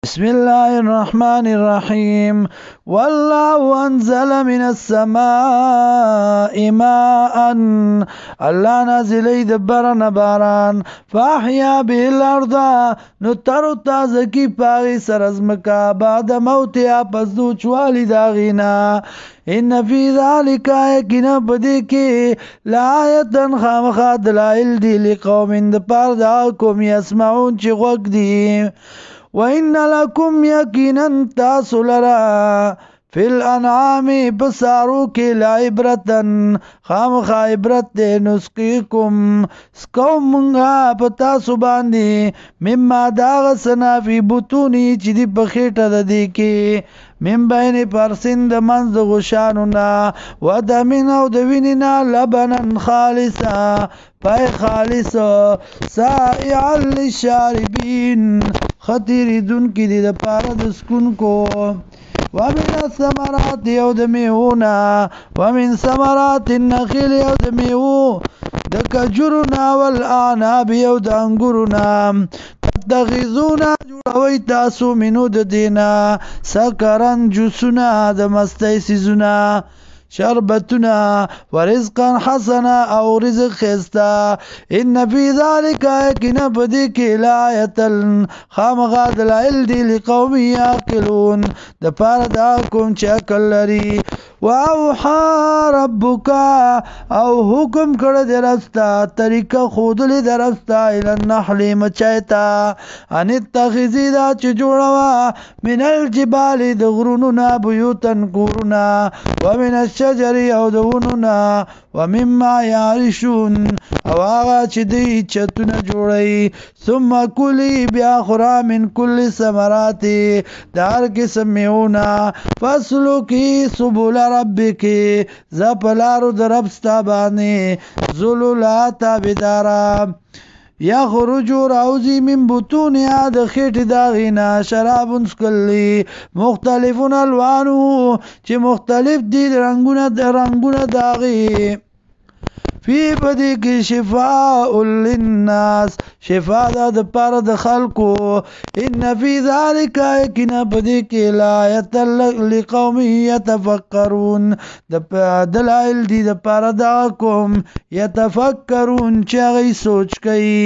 بسم الله الرحمن الرحيم والله أنزل من السماء ماء الله نازلی دبرن باران فاحیا به الارض نتر تازکی پاغی سرزمکا بعد موتیا پس دو چوالی داغینا ان فی ذالک یقینا بدی کی لآیتا خامخا دلائل دی لقوم دپار دا قوم یسمعون چی غوگ دی وَإِنَّ لَكُمْ يَقِينًا تَاسُ لَرَا فِي الْأَنْعَامِ بَسَارُو کی لَعِبْرَةً خامخ عبرت دے نسقیکم سکوم منگا پتاسو باندی مما داغ سنا فی بطونی چی دی بخیٹا دا دی کی من بین پرسند منز غشانونا و دمین او دویننا لبنن خالصا پای خالص سائعا للشاربین خطیری دن کی دی دا پارد سکن کو ومن الثمرات یو دمیونا ومن ثمرات النخیل یو دمیو دا کجرنا والاعناب یو دا انگرنا تتخذونا جوڑوی تاسو منو دا دینا سکرن جسونا دا مستی سیزونا شربتنا ورزقا حسنا او رزق خستا ان فی ذالک یقینا بدی کی لآیتا خامخا دلائل دی لقوم یاقلون دا پار دا کوم چه عقل لري واوحا ربک او حکم کړه درستا طریقه خودلی درستا الى النحل مچایتا ان اتخذی دا چه جوړوا من الجبال د غرونو نا بیوتن کورنا ومن الشجر او دوننا ومما یعرشون او آغا چه دی چتون جوڑی ثم کلی بیا خورا من کل سمراتی دار قسم میونا فصلو کی سبول ربی کی زپلارو در ربستا بانی ذلولاتا بدارا یخرجو راوزی من بطونها د خیټ داغینا شراب سکلی مختلفون الوانو چې مختلف دي رنگونه داغی فی بدی کی شفاء للناس شفاء دا د پاره د خلقو ان فی ذالک یقینا بدی کی لآیت لقوم یتفکرون د دلائل دی د پاره دا قوم یتفکرون چې غي سوچ کوي